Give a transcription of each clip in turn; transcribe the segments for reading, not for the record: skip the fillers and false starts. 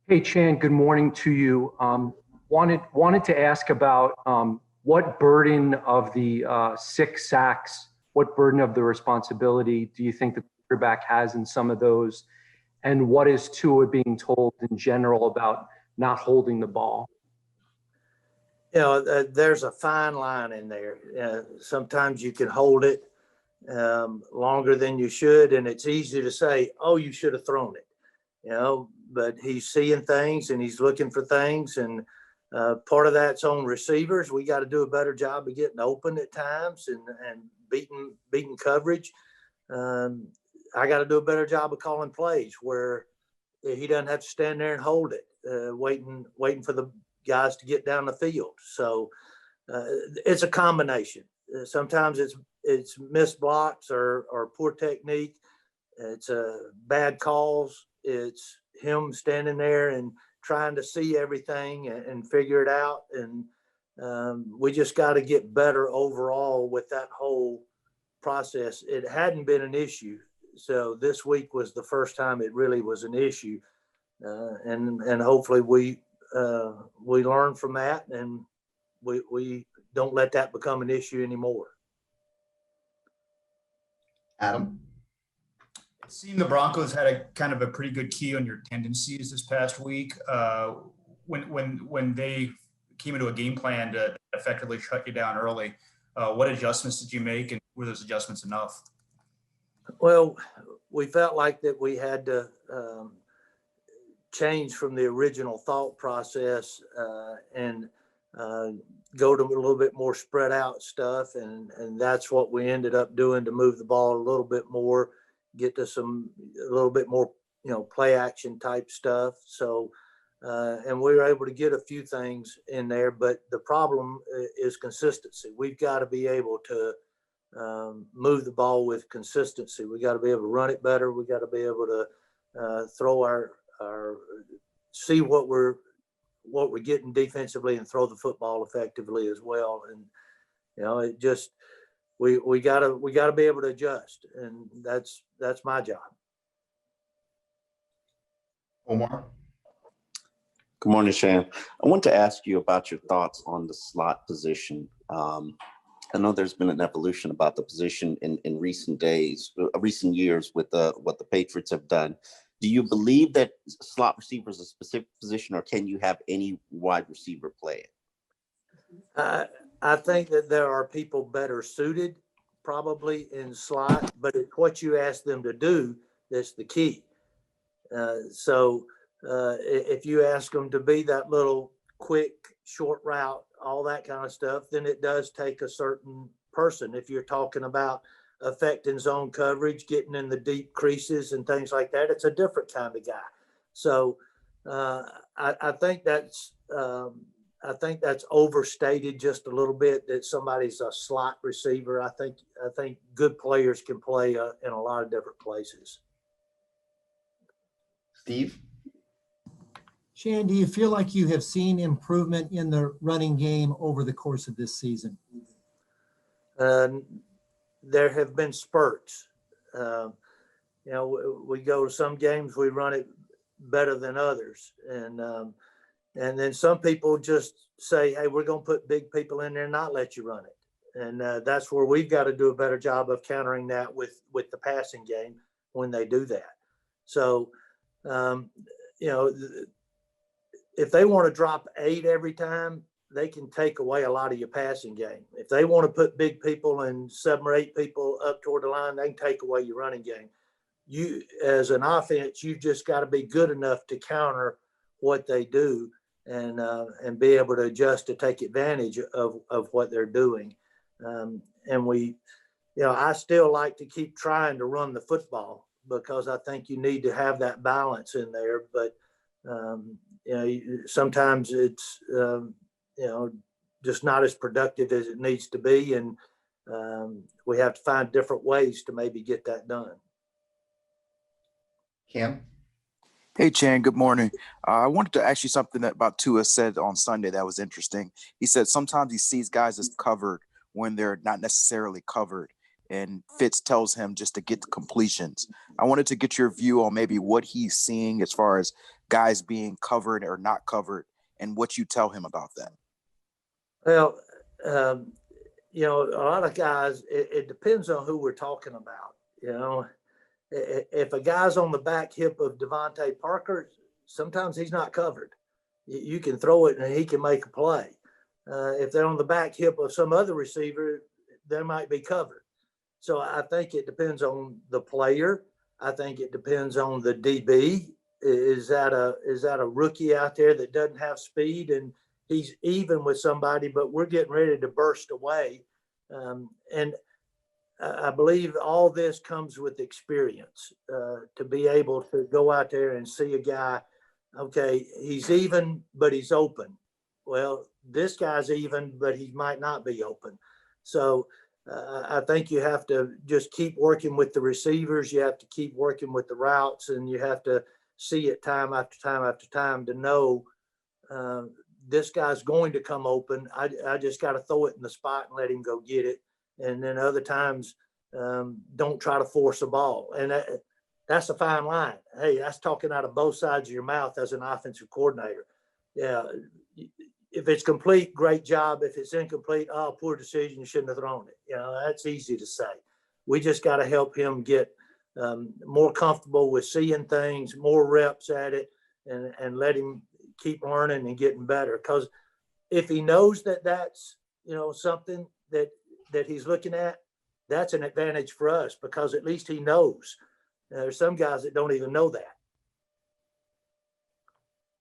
Hey, Chan, good morning to you. Wanted to ask about what burden of the 6 sacks, what burden of the responsibility do you think the quarterback has in some of those? And what is Tua being told in general about not holding the ball? There's a fine line in there. Sometimes you can hold it longer than you should, and it's easy to say, "Oh, you should have thrown it." But he's seeing things and he's looking for things, and part of that's on receivers. We got to do a better job of getting open at times and beating coverage. I got to do a better job of calling plays where he doesn't have to stand there and hold it, waiting for the guys to get down the field. So it's a combination. Sometimes it's missed blocks or poor technique. It's bad calls. It's him standing there and trying to see everything and figure it out. And we just got to get better overall with that whole process. It hadn't been an issue. So this week was the first time it really was an issue. And hopefully we learn from that and we don't let that become an issue anymore. Adam? It seemed the Broncos had a kind of a pretty good key on your tendencies this past week. When they came into a game plan to effectively shut you down early, what adjustments did you make, and were those adjustments enough? Well, we felt like that we had to change from the original thought process and go to a little bit more spread out stuff. And that's what we ended up doing to move the ball a little bit more, get to a little bit more, play action type stuff. So, and we were able to get a few things in there, but the problem is consistency. We've got to be able to move the ball with consistency. We got to be able to run it better. We got to be able to throw our see what we're getting defensively and throw the football effectively as well. And it just we gotta be able to adjust, and that's my job. Omar? Good morning, Shan. I want to ask you about your thoughts on the slot position. I know there's been an evolution about the position in recent years with what the Patriots have done. Do you believe that slot receiver is a specific position, or can you have any wide receiver play it? I think that there are people better suited probably in slot, but it's what you ask them to do that's the key. So if you ask them to be that little quick, short route, all that kind of stuff, then it does take a certain person. If you're talking about affecting zone coverage, getting in the deep creases and things like that, it's a different kind of guy. So I think that's overstated just a little bit that somebody's a slot receiver. I think good players can play in a lot of different places. Steve? Shan, do you feel like you have seen improvement in the running game over the course of this season? There have been spurts. We go to some games, we run it better than others. And then some people just say, hey, we're going to put big people in there and not let you run it. And that's where we've got to do a better job of countering that with the passing game when they do that. So, if they want to drop 8 every time, they can take away a lot of your passing game. If they want to put big people and 7 or 8 people up toward the line, they can take away your running game. You, as an offense, you've just got to be good enough to counter what they do and be able to adjust to take advantage of what they're doing. And I still like to keep trying to run the football because I think you need to have that balance in there. But, sometimes it's, just not as productive as it needs to be. And we have to find different ways to maybe get that done. Cam? Hey, Chan, good morning. I wanted to ask you something about Tua said on Sunday that was interesting. He said sometimes he sees guys as covered when they're not necessarily covered. and Fitz tells him just to get the completions. I wanted to get your view on maybe what he's seeing as far as guys being covered or not covered and what you tell him about that. Well, you know, a lot of guys, it depends on who we're talking about. You know, if a guy's on the back hip of Devontae Parker, sometimes he's not covered. You can throw it and he can make a play. If they're on the back hip of some other receiver, they might be covered. So I think it depends on the player. I think it depends on the DB. Is that a rookie out there that doesn't have speed and he's even with somebody, but we're getting ready to burst away? And I believe all this comes with experience, to be able to go out there and see a guy, okay, he's even, but he's open. Well, this guy's even, but he might not be open. So I think you have to just keep working with the receivers. You have to keep working with the routes, and you have to see it time after time after time to know this guy's going to come open. I just got to throw it in the spot and let him go get it. And then other times, don't try to force a ball. And that's a fine line. Hey, that's talking out of both sides of your mouth as an offensive coordinator. Yeah. If it's complete, great job. If it's incomplete, oh, poor decision. You shouldn't have thrown it. You know, that's easy to say. We just got to help him get more comfortable with seeing things, more reps at it, and let him keep learning and getting better. Because if he knows that that's, you know, something that he's looking at, that's an advantage for us, because at least he knows. There's some guys that don't even know that.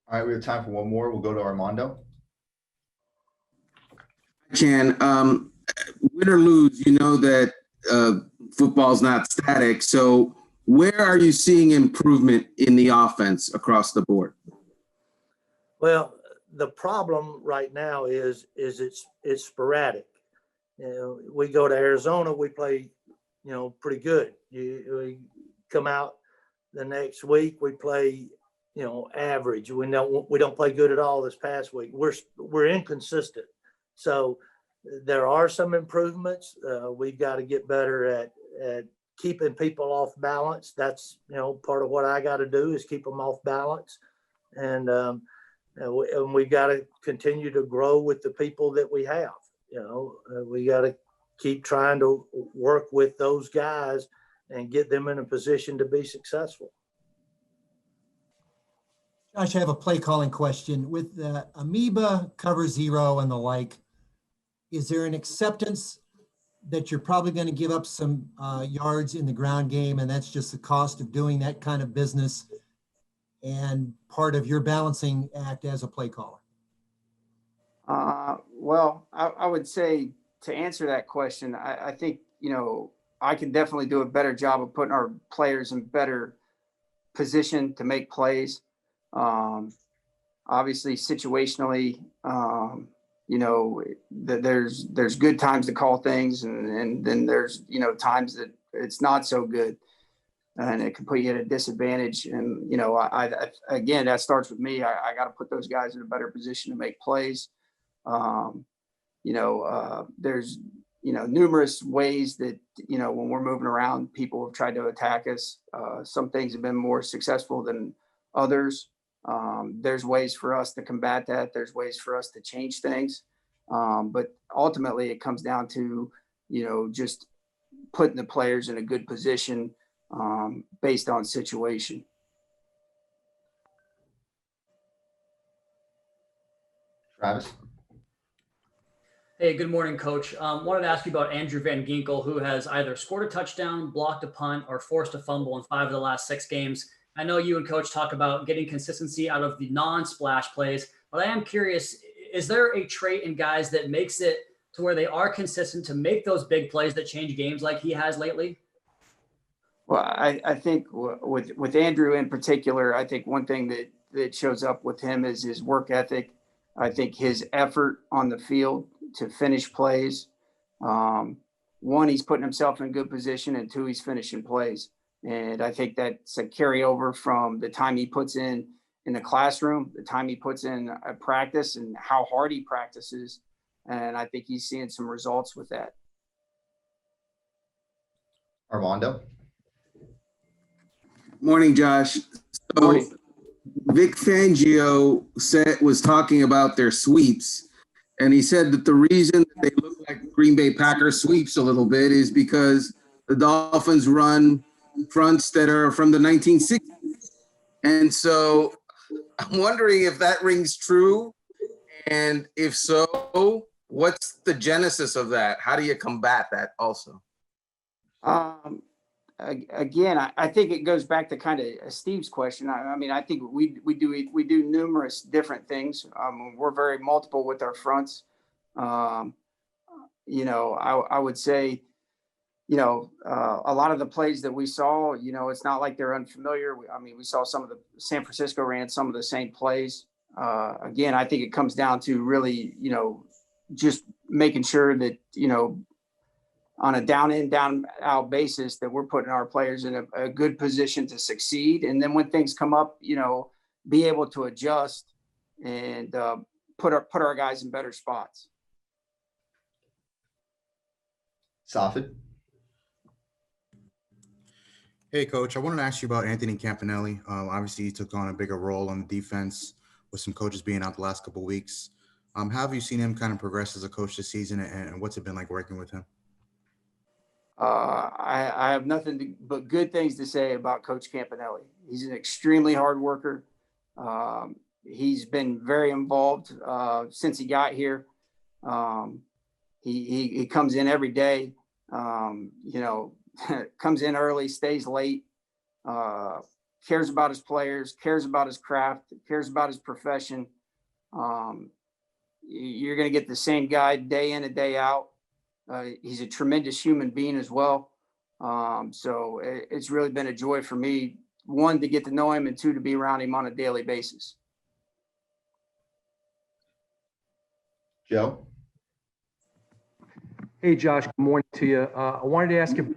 All right, we have time for one more. We'll go to Armando. Chan, win or lose, you know that football's not static. So where are you seeing improvement in the offense across the board? Well, the problem right now is it's sporadic. You know, we go to Arizona, we play, you know, pretty good. We come out the next week, we play, you know, average. We don't play good at all this past week. We're inconsistent. So there are some improvements. We've got to get better at keeping people off balance. That's, you know, part of what I got to do is keep them off balance. And we've got to continue to grow with the people that we have. You know, we got to keep trying to work with those guys and get them in a position to be successful. Josh, I have a play calling question. With the amoeba, cover zero, and the like, is there an acceptance that you're probably going to give up some yards in the ground game, and that's just the cost of doing that kind of business and part of your balancing act as a play caller? Well, I would say, to answer that question, I think, you know, I can definitely do a better job of putting our players in better position to make plays. Obviously, situationally, you know, there's good times to call things, and then there's, you know, times that it's not so good, and it can put you at a disadvantage. And, you know, I again, that starts with me. I got to put those guys in a better position to make plays. You know, there's, you know, numerous ways that, you know, when we're moving around, people have tried to attack us. Some things have been more successful than others. There's ways for us to combat that. There's ways for us to change things. But ultimately it comes down to, you know, just putting the players in a good position based on situation. Travis. Hey, good morning, Coach. Wanted to ask you about Andrew Van Ginkel, who has either scored a touchdown, blocked a punt, or forced a fumble in 5 of the last 6 games. I know you and Coach talk about getting consistency out of the non-splash plays, but I am curious, is there a trait in guys that makes it to where they are consistent to make those big plays that change games like he has lately? Well, I think with Andrew in particular, I think one thing that shows up with him is his work ethic. I think his effort on the field to finish plays. One, he's putting himself in good position, and 2, he's finishing plays. And I think that's a carryover from the time he puts in the classroom, the time he puts in a practice, and how hard he practices. And I think he's seeing some results with that. Armando. Morning, Josh. So Morning. Vic Fangio was talking about their sweeps, and he said that the reason that they look like Green Bay Packers sweeps a little bit is because the Dolphins run fronts that are from the 1960s. And so I'm wondering if that rings true, and if so, what's the genesis of that? How do you combat that also? Again, I think it goes back to kind of Steve's question. I mean, I think we do numerous different things. We're very multiple with our fronts. You know, I would say, you know, a lot of the plays that we saw, you know, it's not like they're unfamiliar. I mean, we saw some of the San Francisco ran some of the same plays. Again, I think it comes down to really, you know, just making sure that, you know, on a down in, down out basis that we're putting our players in a good position to succeed. And then when things come up, you know, be able to adjust and put our guys in better spots. Safid. Hey, Coach, I wanted to ask you about Anthony Campanelli. Obviously, he took on a bigger role on the defense with some coaches being out the last couple of weeks. How have you seen him kind of progress as a coach this season, and what's it been like working with him? I have nothing but good things to say about Coach Campanelli. He's an extremely hard worker. He's been very involved since he got here. He comes in every day, you know, comes in early, stays late, cares about his players, cares about his craft, cares about his profession. You're going to get the same guy day in and day out. He's a tremendous human being as well. So it's really been a joy for me, one, to get to know him, and two, to be around him on a daily basis. Joe. Hey, Josh, good morning to you. I wanted to ask you,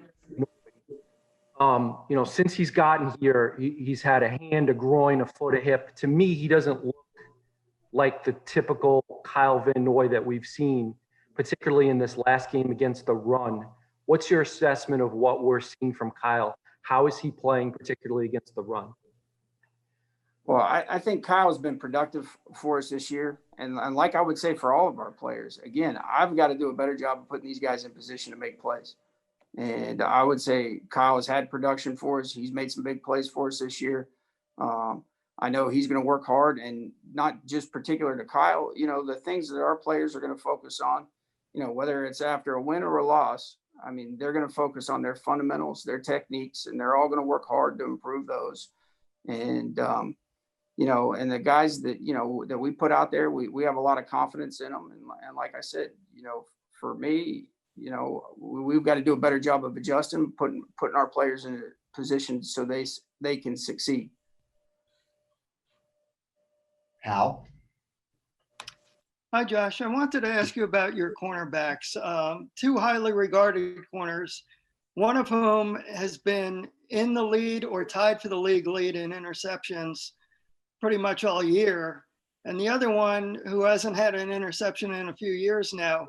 you know, since he's gotten here, he's had a hand, a groin, a foot, a hip. To me, he doesn't look like the typical Kyle Van Noy that we've seen, particularly in this last game against the run. What's your assessment of what we're seeing from Kyle? How is he playing, particularly against the run? Well, I think Kyle's been productive for us this year. And like I would say for all of our players, again, I've got to do a better job of putting these guys in position to make plays. And I would say Kyle has had production for us. He's made some big plays for us this year. I know he's going to work hard, and not just particular to Kyle, you know, the things that our players are going to focus on, you know, whether it's after a win or a loss. I mean, they're going to focus on their fundamentals, their techniques, and they're all going to work hard to improve those. And, you know, and the guys that, you know, that we put out there, we have a lot of confidence in them. And like I said, you know, for me, you know, we've got to do a better job of adjusting, putting our players in a position so they can succeed. Hal. Hi, Josh. I wanted to ask you about your cornerbacks. Two highly regarded corners, one of whom has been in the lead or tied for the league lead in interceptions pretty much all year, and the other one who hasn't had an interception in a few years now.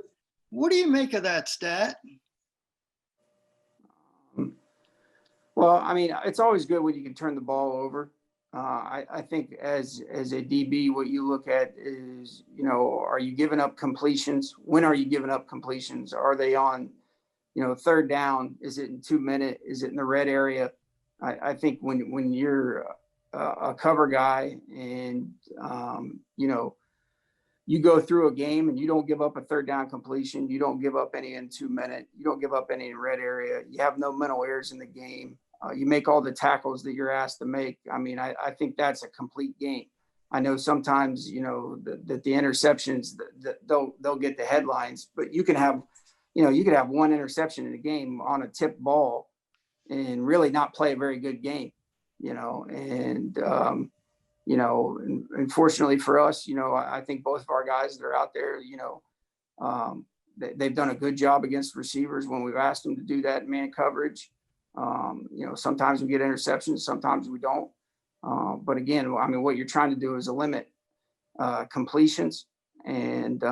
What do you make of that stat? Well, I mean, it's always good when you can turn the ball over. I think as a DB, what you look at is, you know, are you giving up completions? When are you giving up completions? Are they on, you know, third down? Is it in 2 minutes? Is it in the red area? I think when you're a cover guy and, you know, you go through a game and you don't give up a third down completion, you don't give up any in 2 minutes, you don't give up any in red area, you have no mental errors in the game. You make all the tackles that you're asked to make. I mean, I think that's a complete game. I know sometimes, you know, that the interceptions that they'll get the headlines, but you can have, you know, you could have one interception in a game on a tipped ball and really not play a very good game, you know. And you know, and fortunately for us, you know, I think both of our guys that are out there, you know, they've done a good job against receivers when we've asked them to do that in man coverage. You know, sometimes we get interceptions, sometimes we don't. But again, I mean, what you're trying to do is limit completions. And,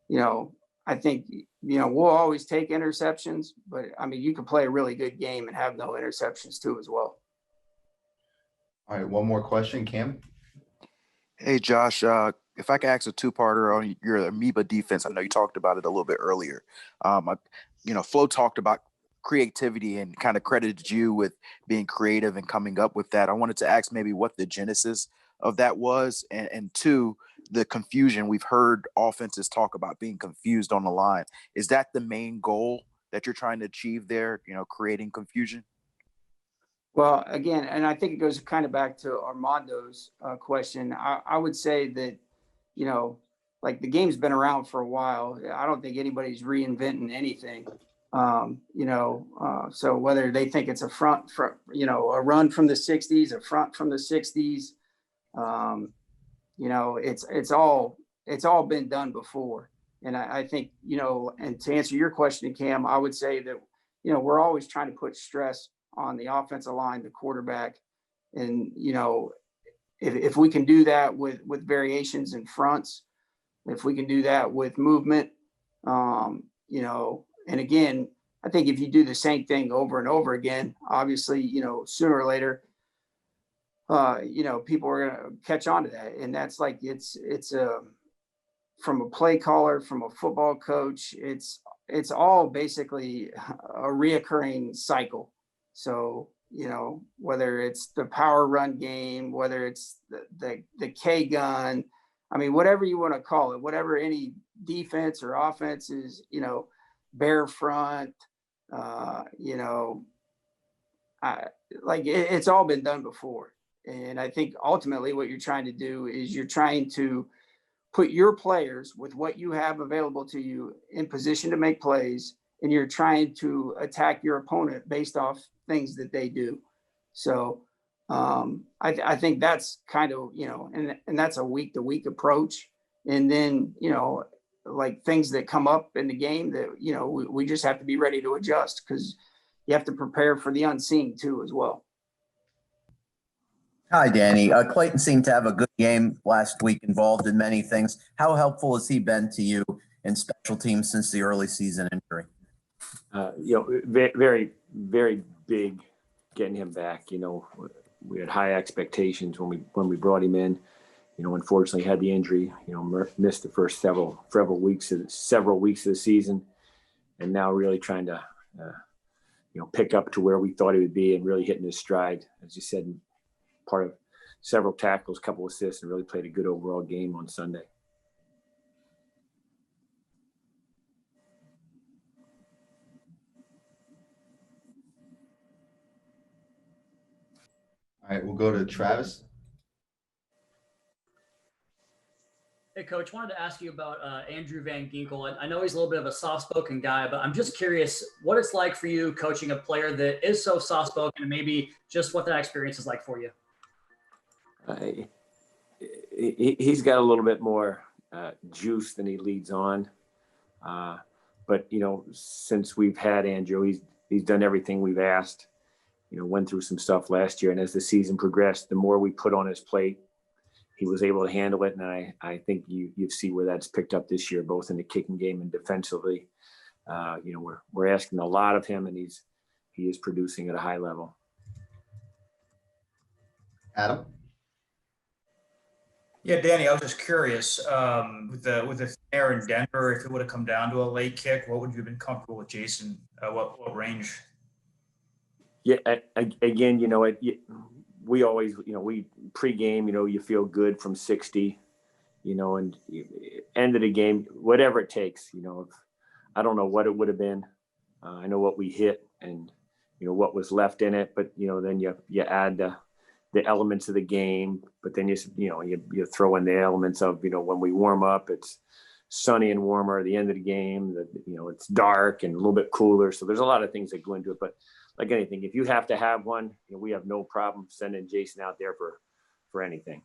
you know, I think, we'll always take interceptions, but I mean, you can play a really good game and have no interceptions too as well. All right, one more question, Cam. Hey, Josh, if I could ask a two-parter on your amoeba defense, I know you talked about it a little bit earlier. Flo talked about creativity and kind of credited you with being creative and coming up with that. I wanted to ask maybe what the genesis of that was, and two, the confusion. We've heard offenses talk about being confused on the line. Is that the main goal that you're trying to achieve there, creating confusion? Well, again, and I think it goes kind of back to Armando's question. I would say that, like the game's been around for a while. I don't think anybody's reinventing anything. So whether they think it's a a run from the 60s, a front from the 60s, it's all been done before. And I think, and to answer your question, Cam, I would say that, we're always trying to put stress on the offensive line, the quarterback. And, if we can do that with variations in fronts, if we can do that with movement, and again, I think if you do the same thing over and over again, obviously, sooner or later, people are going to catch on to that. And that's like, it's from a play caller, from a football coach, it's all basically a reoccurring cycle. So, whether it's the power run game, whether it's the K gun, I mean, whatever you want to call it, whatever any defense or offense is, bear front, it's all been done before. And I think ultimately what you're trying to do is you're trying to put your players with what you have available to you in position to make plays, and you're trying to attack your opponent based off things that they do. So I think that's kind of, and that's a week to week approach. And then, like things that come up in the game that, we just have to be ready to adjust, because you have to prepare for the unseen too, as well. Hi, Danny. Clayton seemed to have a good game last week, involved in many things. How helpful has he been to you in special teams since the early season injury? Very, very big getting him back. We had high expectations when we brought him in. Unfortunately had the injury. Missed the first several weeks of the season, and now really trying to pick up to where we thought he would be and really hitting his stride, as you said, part of several tackles, couple assists, and really played a good overall game on Sunday. All right, we'll go to Travis. Hey, Coach, wanted to ask you about Andrew Van Ginkel. I know he's a little bit of a soft-spoken guy, but I'm just curious what it's like for you coaching a player that is so soft-spoken, and maybe just what that experience is like for you. He's got a little bit more juice than he leads on. But, since we've had Andrew, he's done everything we've asked. Went through some stuff last year, and as the season progressed, the more we put on his plate, he was able to handle it. And I think you see where that's picked up this year, both in the kicking game and defensively. We're asking a lot of him, and he is producing at a high level. Adam? Yeah, Danny, I was just curious, with the air in Denver, if it would have come down to a late kick, what would you have been comfortable with Jason? What range? Yeah, again, we always, we pregame, you feel good from 60, and end of the game, whatever it takes, I don't know what it would have been. I know what we hit and, what was left in it, but, then you add the elements of the game, but then you throw in the elements of, when we warm up, it's sunny and warmer at the end of the game, it's dark and a little bit cooler. So there's a lot of things that go into it, but like anything, if you have to have one, we have no problem sending Jason out there for anything.